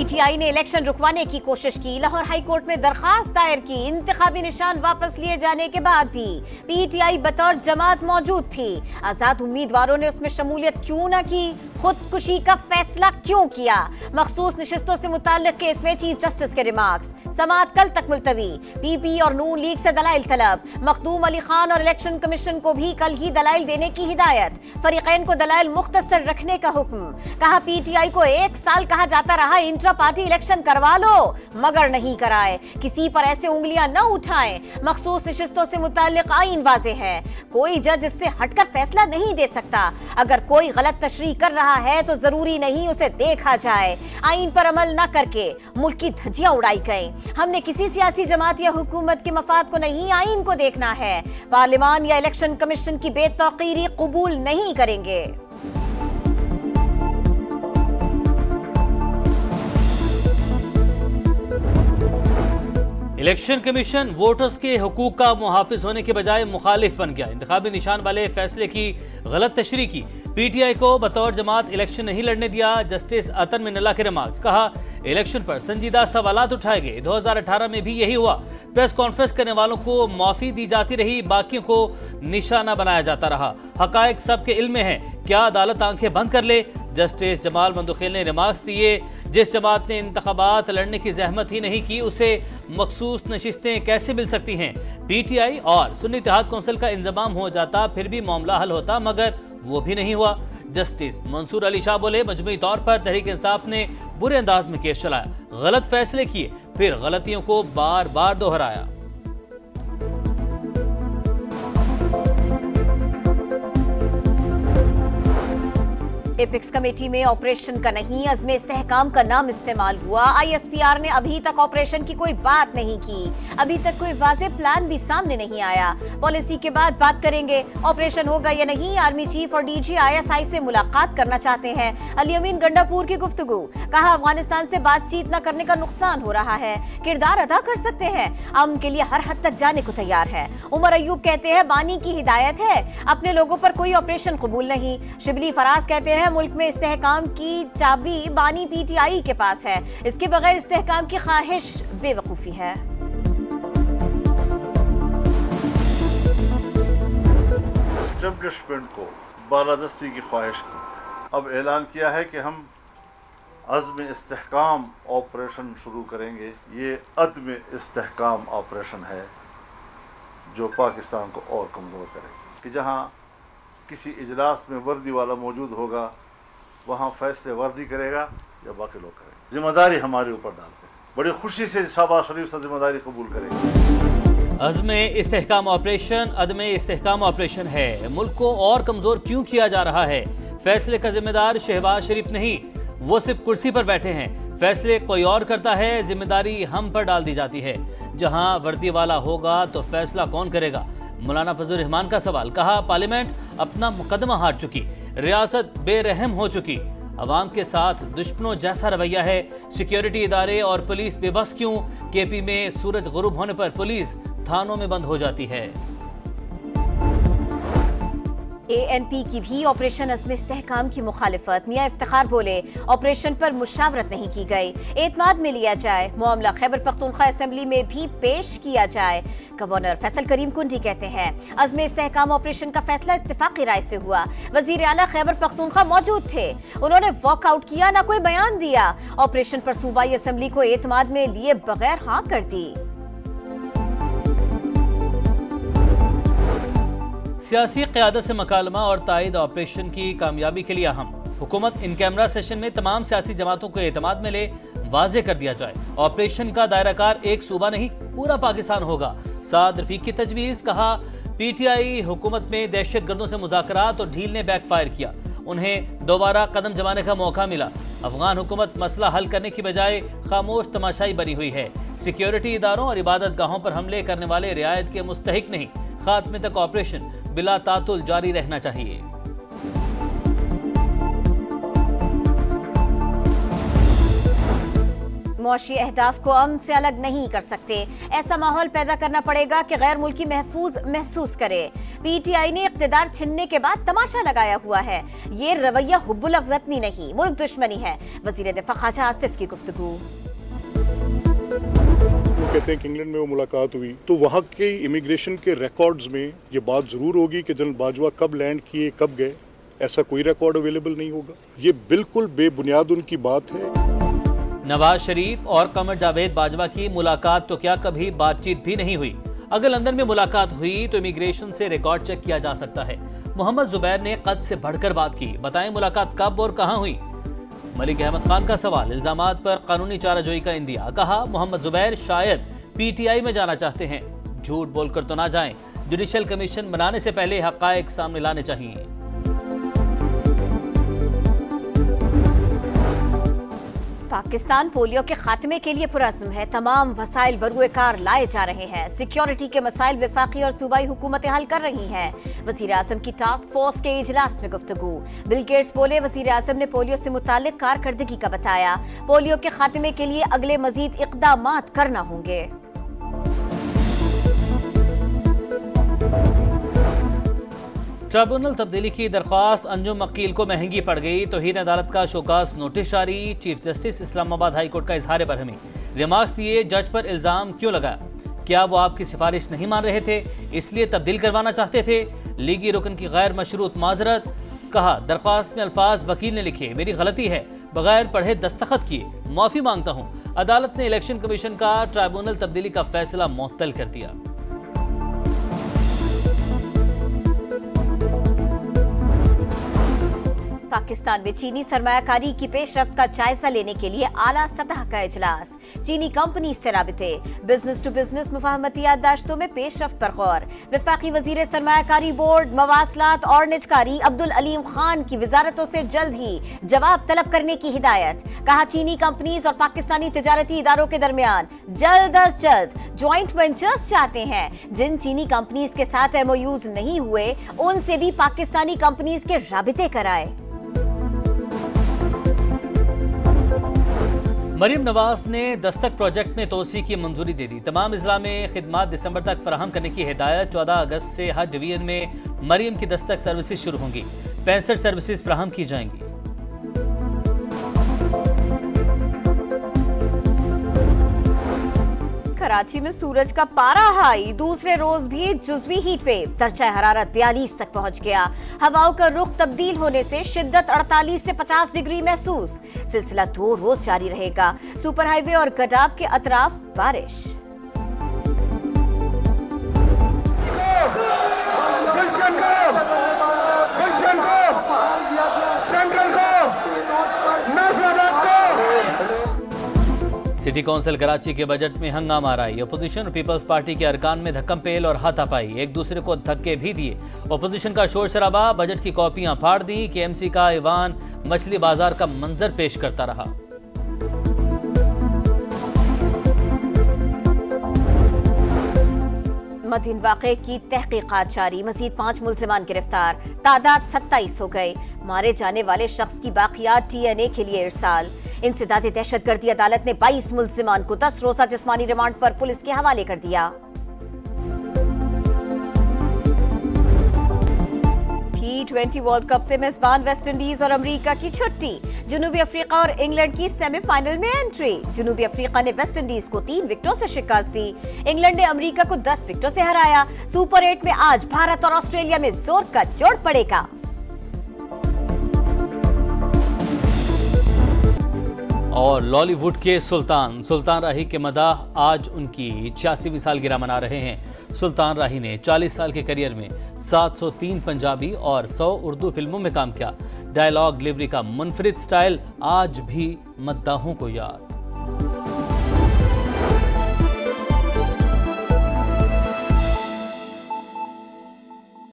PTI ने election रुकवाने की कोशिश की, लाहौर हाई कोर्ट में दरखास्त दायर की। इंतखाबी निशान वापस लिए जाने के बाद भी पीटीआई बतौर जमात मौजूद थी। आजाद उम्मीदवारों ने उसमें शमूलियत क्यों न की? खुदकुशी का फैसला क्यों किया? मखसूस नशिस्तों से मुताल्लिक केस में चीफ जस्टिस के रिमार्क्स। समाअत कल तक मुलतवी। पीपी और नून लीग से दलाइल तलब। मखदूम अली खान और इलेक्शन कमीशन को भी कल ही दलाइल देने की हिदायत। फरीकैन को दलाइल मुख्तसर रखने का हुक्म। कहा पीटीआई को 1 साल कहा जाता रहा इंट्रा पार्टी इलेक्शन करवा लो, मगर नहीं कराए। किसी पर ऐसे उंगलियां न उठाएं। मखसूस नशिस्तों से मुताल्लिक आईन वाज़े है, कोई जज इससे हटकर फैसला नहीं दे सकता। अगर कोई गलत तशरीह कर रहा है तो जरूरी नहीं उसे देखा जाए। आईन पर अमल न करके मुल्क की धज्जियां उड़ाई गई। हमने किसी सियासी जमात या हुकूमत के मफाद को नहीं, आईन को देखना है। पार्लियामान या इलेक्शन कमीशन की बेतौकीरी कबूल नहीं करेंगे। इलेक्शन कमीशन वोटर्स के हुकूक का मुहाफिज होने के बजाय मुखालिफ बन गया। इंतखाबी निशान वाले फैसले की गलत तशरीह की। पीटीआई को बतौर जमात इलेक्शन नहीं लड़ने दिया। जस्टिस अतन मिनल्ला के रिमार्क्स। कहा इलेक्शन पर संजीदा सवालात उठाए गए। 2018 में भी यही हुआ। प्रेस कॉन्फ्रेंस करने वालों को माफी दी जाती रही, बाकियों को निशाना बनाया जाता रहा। हकायक सबके इल्म में है, क्या अदालत आंखें बंद कर ले? जस्टिस जमाल मंदुखेल ने रिमार्क्स दिए। जिस जमात ने इंतखाबात लड़ने की जहमत ही नहीं की, उसे मखसूस नशिस्तें कैसे मिल सकती हैं? पीटीआई और सुन्नी इत्तेहाद कौंसिल का इंजमाम हो जाता, फिर भी मामला हल होता, मगर वो भी नहीं हुआ। जस्टिस मंसूर अली शाह बोले मजमूई तौर पर तहरीक इंसाफ ने बुरे अंदाज में केस चलाया, गलत फैसले किए, फिर गलतियों को बार बार दोहराया। एपिक्स कमेटी में ऑपरेशन का नहीं, अज़्मे इस्तेहकाम का नाम इस्तेमाल हुआ। आईएसपीआर ने अभी तक ऑपरेशन की कोई बात नहीं की। अभी तक कोई वाज़े प्लान भी सामने नहीं आया। पॉलिसी के बाद बात करेंगे। ऑपरेशन होगा या नहीं? आर्मी चीफ और डीजी आईएसआई से मुलाकात करना चाहते हैं। अली अमीन गंडापुर की गुफ्तगू। कहा अफगानिस्तान से बातचीत न करने का नुकसान हो रहा है, किरदार अदा कर सकते हैं, अमन के लिए हर हद तक जाने को तैयार है। उमर अयूब कहते हैं बानी की हिदायत है, अपने लोगों पर कोई ऑपरेशन कबूल नहीं। शिबली फराज कहते हैं मुल्क में इस्तेहकाम की चाबी बानी पीटीआई के पास है, इसके बगैर इस्तेहकाम की ख्वाहिश बेवकूफी है। एस्टेब्लिशमेंट को बालादस्ती की ख्वाहिश की। अब ऐलान किया है कि हम अज़्म इस्तेहकाम ऑपरेशन शुरू करेंगे। ये अदम इस्तेहकाम ऑपरेशन है जो पाकिस्तान को और कमज़ोर करेगा। कि जहाँ किसी इजलास में वर्दी वाला मौजूद होगा, वहाँ फैसले वर्दी करेगा या बाकी लोग करेंगे। जिम्मेदारी हमारे ऊपर डालते हैं, बड़ी खुशी से शहबाज शरीफ से जिम्मेदारी कबूल करेंगे। अज़्म इस्तेहकाम ऑपरेशन अदम इस्तेहकाम ऑपरेशन है। मुल्क को और कमज़ोर क्यों किया जा रहा है? फैसले का जिम्मेदार शहबाज शरीफ नहीं, वो सिर्फ कुर्सी पर बैठे हैं। फैसले कोई और करता है, जिम्मेदारी हम पर डाल दी जाती है। जहाँ वर्दी वाला होगा तो फैसला कौन करेगा? मौलाना फजल रहमान का सवाल। कहा पार्लियामेंट अपना मुकदमा हार चुकी, रियासत बेरहम हो चुकी, अवाम के साथ दुश्मनों जैसा रवैया है। सिक्योरिटी इदारे और पुलिस बेबस क्यों? केपी में सूरज गुरूब होने पर पुलिस थानों में बंद हो जाती है। एएनपी की भी ऑपरेशन अज़्म इस्तेहकाम की मुखालिफत। मियां इफ्तिखार बोले ऑपरेशन पर मुशावरत नहीं की गई, एतमाद में लिया जाए, मामला खैबर पख्तूनख्वा असेंबली में भी पेश किया जाए। गवर्नर फैसल करीम कुंडी कहते हैं अज़्म इस्तेहकाम ऑपरेशन का फैसला इत्तेफाकी राय से हुआ। वजीर आला खैबर पख्तूनख्वा मौजूद थे, उन्होंने वॉकआउट किया, ना कोई बयान दिया। ऑपरेशन पर सूबाई असेंबली को एतमाद में लिए बगैर हाँ कर दी। सियासी क़यादत से मकालमा और तायद ऑपरेशन की कामयाबी के लिए अहम। हुकूमत इन कैमरा सेशन में तमाम सियासी जमातों को एतमाद में ले वाज़े कर दिया जाए। ऑपरेशन का दायराकार एक सूबा नहीं, पूरा पाकिस्तान होगा। साद रफीक की तजवीज़। कहा पीटीआई हुकूमत में दहशत गर्दों से मुज़ाकरात और ढील ने बैकफायर किया, उन्हें दोबारा कदम जमाने का मौका मिला। अफगान हुकूमत मसला हल करने की बजाय खामोश तमाशाई बनी हुई है। सिक्योरिटी इदारों और इबादत गाहों पर हमले करने वाले रियायत के मुस्तहिक नहीं। खात्मे तक ऑपरेशन बिला तातुल जारी रहना चाहिए। मुआशी अहदाफ को अमन से अलग नहीं कर सकते। ऐसा माहौल पैदा करना पड़ेगा कि गैर मुल्की महफूज महसूस करे। पीटीआई ने इख्तिदार छीनने के बाद तमाशा लगाया हुआ है। ये रवैया हुब्बुल वतनी नहीं, मुल्क दुश्मनी है। वजीर दिफा ख्वाजा आसिफ की गुफ्तगू। कहते हैं कि इंग्लैंड में वो मुलाकात हुई तो वहाँ के इमिग्रेशन के रिकॉर्ड्स में ये बात जरूर होगी कि जनरल बाजवा कब लैंड किए, कब गए। ऐसा कोई रिकॉर्ड अवेलेबल नहीं होगा। ये बिल्कुल बेबुनियाद उनकी बात है। नवाज शरीफ और कमर जावेद बाजवा की मुलाकात तो क्या कभी बातचीत भी नहीं हुई। अगर लंदन में मुलाकात हुई तो इमिग्रेशन से रिकॉर्ड चेक किया जा सकता है। मोहम्मद जुबैर ने कद से बढ़कर बात की। बताएं मुलाकात कब और कहां हुई। मलिक अहमद खान का सवाल, इल्जामात पर कानूनी चाराजोई का इंदिया। कहा मोहम्मद जुबैर शायद पीटीआई में जाना चाहते हैं। झूठ बोलकर तो ना जाएं, जुडिशल कमीशन बनाने से पहले हकायक सामने लाने चाहिए। पाकिस्तान पोलियो के खात्मे के लिए पुरअज़्म है। तमाम वसाइल बरूए कार लाए जा रहे हैं। सिक्योरिटी के मसाइल वफाकी और सूबाई हुकूमतें हल कर रही हैं। वज़ीर आज़म की टास्क फोर्स के इजलास में गुफ्तगू। बिल गेट्स बोले, वज़ीर आज़म ने पोलियो से मुताल्लिक कारकर्दगी का बताया। पोलियो के खात्मे के लिए अगले मजीद इक़दामात करना होंगे। ट्रिब्यूनल तब्दीली की दरख्वास्त अंजुम अकील को महंगी पड़ गई। तौहीन अदालत का शोकास नोटिस जारी। Chief justice Islamabad high court का इजहार बरहमी। रिमार्क्स दिए, जज पर इल्जाम क्यों लगाया? क्या वो आपकी सिफारिश नहीं मान रहे थे, इसलिए तब्दील करवाना चाहते थे? लीगी रुकन की गैर मशरूत माजरत। कहा दरख्वास्त में अल्फाज वकील ने लिखे, मेरी गलती है, बगैर पढ़े दस्तखत किए, माफी मांगता हूँ। अदालत ने इलेक्शन कमीशन का ट्रिब्यूनल तब्दीली का फैसला मुअत्तल कर दिया। पाकिस्तान में चीनी सरमायाकारी की पेशरफ्त का जायजा लेने के लिए आला सतह का इजलास। चीनी कंपनी से राबिते, बिजनेस टू बिजनेस मुफाहमती याददाश्तों में पेशरफ्त पर गौर। वफाकी वजीर सरमायाकारी बोर्ड, मवासलात और निजकारी अब्दुल अलीम खान की वजारतों से जल्द ही जवाब तलब करने की हिदायत। कहा चीनी कंपनीज और पाकिस्तानी तिजारती इदारों के दरमियान जल्द अज जल्द ज्वाइंट वेंचर्स चाहते हैं। जिन चीनी कंपनीज के साथ एमओयूज नहीं हुए उनसे भी पाकिस्तानी कंपनीज के राबिते कराए। मरियम नवाज ने दस्तक प्रोजेक्ट में तोसी की मंजूरी दे दी। तमाम अजला में खिदमात दिसंबर तक फराहम करने की हिदायत। 14 अगस्त से हर डिवीजन में मरियम की दस्तक सर्विसेज शुरू होंगी। 65 सर्विसेज फराहम की जाएंगी। कराची में सूरज का पारा हाई, दूसरे रोज भी जुज़वी हीट वेव। दर्जा हरारत 42 तक पहुंच गया। हवाओं का रुख तब्दील होने से शिद्दत 48 से 50 डिग्री महसूस। सिलसिला 2 रोज जारी रहेगा। सुपर हाईवे और गडाब के अतराफ बारिश। सिटी कौंसिल कराची के बजट में हंगामा रही। अपोजिशन और पीपल्स पार्टी के अरकान में धक्कम पेल और हाथापाई, एक दूसरे को धक्के भी दिए। अपोजिशन का शोर शराबा, बजट की कॉपियां फाड़ दी। केएमसी का ईवान मछली बाजार का मंजर पेश करता रहा। मदीन वाक़े की तहकीकात जारी। मजीद 5 मुल्ज़िमान गिरफ्तार। तादाद 27 हो गए। मारे जाने वाले शख्स की बाकियात TNA के लिए इरसाल। इंसदाद दहशतगर्दी अदालत ने 22 मुल्ज़िमान को 10 रोज़ा जिस्मानी रिमांड पर पुलिस के हवाले कर दिया। T20 वर्ल्ड कप से मेजबान वेस्ट इंडीज और अमेरिका की छुट्टी। जनूबी अफ्रीका और इंग्लैंड की सेमीफाइनल में एंट्री। जनूबी अफ्रीका ने वेस्ट इंडीज को 3 विकेटों से शिकस्त दी। इंग्लैंड ने अमेरिका को 10 विकेटों से हराया। सुपर 8 में आज भारत और ऑस्ट्रेलिया में जोर का जोड़ पड़ेगा। और लॉलीवुड के सुल्तान राही के मदाह आज उनकी 86वीं सालगिरह मना रहे हैं। सुल्तान राही ने 40 साल के करियर में 703 पंजाबी और 100 उर्दू फिल्मों में काम किया। डायलॉग डिलीवरी का मुनफरिद स्टाइल आज भी मद्दाहों को याद।